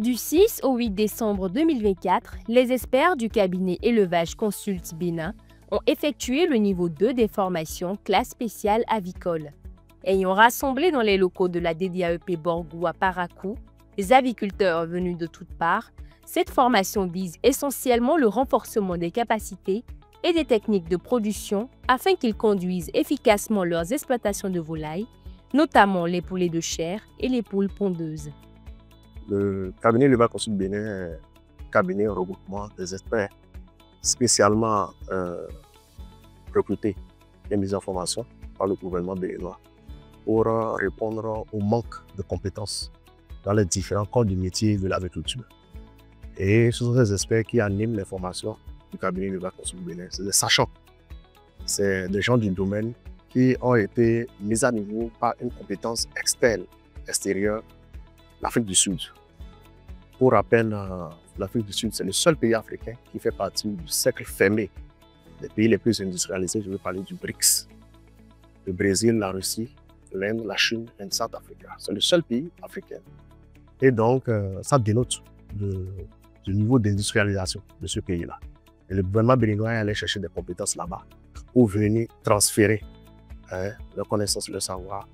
Du 6 au 8 décembre 2024, les experts du cabinet Élevage Consult Bénin ont effectué le niveau 2 des formations classe spéciale avicole. Ayant rassemblé dans les locaux de la DDAEP Borgou à Parakou les aviculteurs venus de toutes parts, cette formation vise essentiellement le renforcement des capacités et des techniques de production afin qu'ils conduisent efficacement leurs exploitations de volailles, notamment les poulets de chair et les poules pondeuses. Le cabinet Élevage Consult Bénin est un cabinet regroupement des experts spécialement recrutés et mis en formation par le gouvernement béninois pour répondre au manque de compétences dans les différents corps du métier de l'agriculture. Et ce sont des experts qui animent les formations du cabinet Élevage Consult Bénin. C'est des sachants, c'est des gens du domaine qui ont été mis à niveau par une compétence externe, extérieure, l'Afrique du Sud. Pour rappel, l'Afrique du Sud, c'est le seul pays africain qui fait partie du cercle fermé des pays les plus industrialisés. Je veux parler du BRICS. Le Brésil, la Russie, l'Inde, la Chine et le South Africa. C'est le seul pays africain. Et donc, ça dénote du niveau d'industrialisation de ce pays-là. Et le gouvernement béninois est allé chercher des compétences là-bas pour venir transférer leurs connaissances, le savoir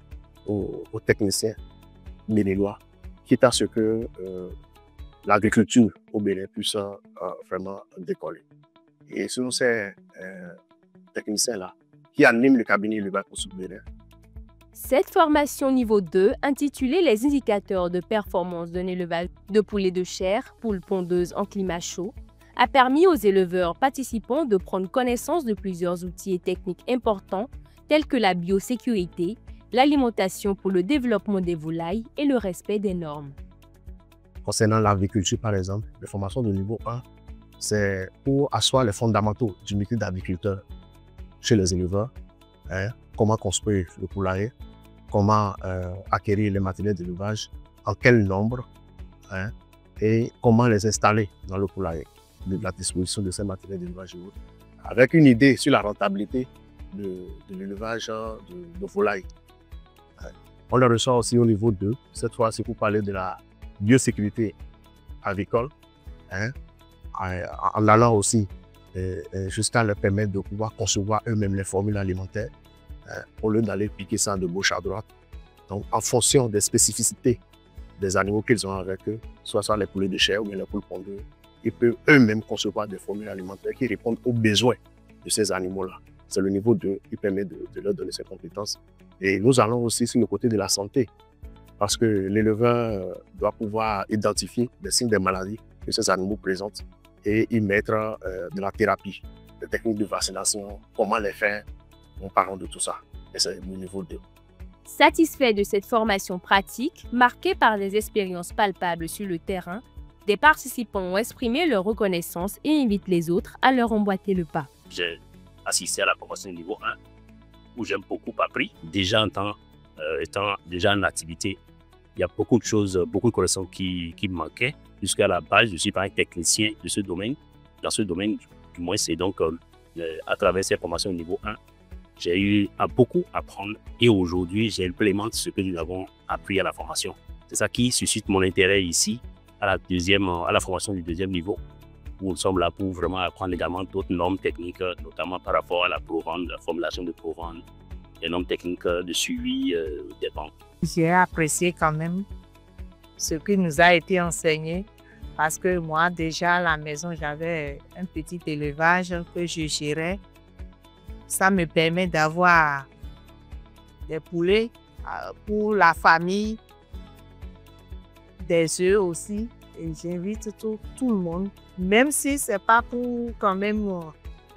aux techniciens béninois, quitte à ce que l'agriculture au Bénin puisse vraiment décoller. Et ce sont ces techniciens-là qui animent le cabinet Élevage Consult Bénin. Cette formation niveau 2, intitulée Les indicateurs de performance d'un élevage de poulets de chair, poules pondeuses en climat chaud, a permis aux éleveurs participants de prendre connaissance de plusieurs outils et techniques importants tels que la biosécurité, l'alimentation pour le développement des volailles et le respect des normes. Concernant l'agriculture, par exemple, les formations de niveau 1, c'est pour asseoir les fondamentaux du métier d'agriculteur chez les éleveurs. Comment construire le poulailler, comment acquérir les matériels d'élevage, en quel nombre, et comment les installer dans le poulailler, la disposition de ces matériels d'élevage, avec une idée sur la rentabilité de l'élevage de volailles. On le reçoit aussi au niveau 2, cette fois c'est pour parler de la biosécurité avicole, en allant aussi jusqu'à leur permettre de pouvoir concevoir eux-mêmes les formules alimentaires, au lieu d'aller piquer ça de gauche à droite. Donc, en fonction des spécificités des animaux qu'ils ont avec eux, soit les poulets de chair ou bien les poules pondeuses, ils peuvent eux-mêmes concevoir des formules alimentaires qui répondent aux besoins de ces animaux-là. C'est le niveau 2 qui permet de leur donner ces compétences. Et nous allons aussi sur le côté de la santé, parce que l'éleveur doit pouvoir identifier les signes des maladies que ces animaux présentent et y mettre de la thérapie, des techniques de vaccination, comment les faire. On parle de tout ça, et c'est le niveau 2. Satisfait de cette formation pratique, marquée par des expériences palpables sur le terrain, des participants ont exprimé leur reconnaissance et invitent les autres à leur emboîter le pas. J'ai assisté à la formation niveau 1, où j'ai beaucoup appris. Déjà étant déjà en activité, il y a beaucoup de choses, beaucoup de connaissances qui me manquaient. Jusqu'à la base, je suis pas un technicien de ce domaine. Dans ce domaine, du moins, c'est donc à travers ces formations niveau 1, j'ai eu à beaucoup apprendre et aujourd'hui, j'implémente ce que nous avons appris à la formation. C'est ça qui suscite mon intérêt ici à la formation du deuxième niveau, où nous sommes là pour vraiment apprendre également d'autres normes techniques, notamment par rapport à la provende, la formulation de provende, les normes techniques de suivi des ventes. J'ai apprécié quand même ce qui nous a été enseigné parce que moi, déjà à la maison, j'avais un petit élevage que je gérais. Ça me permet d'avoir des poulets pour la famille, des œufs aussi. Et j'invite tout le monde, même si ce n'est pas pour quand même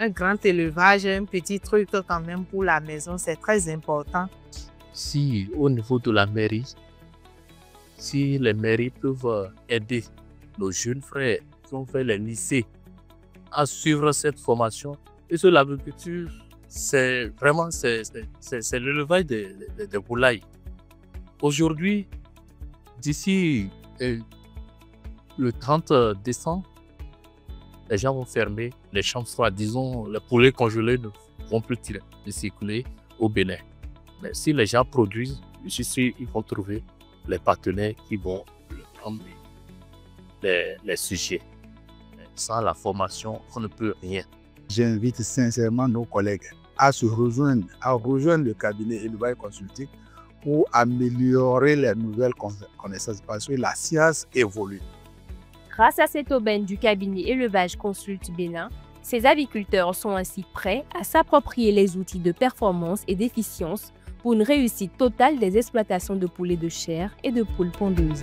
un grand élevage, un petit truc quand même pour la maison, c'est très important. Si au niveau de la mairie, si les mairies peuvent aider nos jeunes frères qui ont fait les lycées à suivre cette formation, et sur l'agriculture, c'est vraiment l'élevage des poulailles. Aujourd'hui, d'ici le 30 décembre, les gens vont fermer les champs froids. Disons, les poulets congelés ne vont plus circuler au Bénin. Mais si les gens produisent, je suis sûr qu'ils vont trouver les partenaires qui vont le prendre les sujets. Sans la formation, on ne peut rien. J'invite sincèrement nos collègues à rejoindre le cabinet Élevage Consulting pour améliorer les nouvelles connaissances parce que la science évolue. Grâce à cette aubaine du cabinet Élevage Consult Bénin, ces aviculteurs sont ainsi prêts à s'approprier les outils de performance et d'efficience pour une réussite totale des exploitations de poulets de chair et de poules pondeuses.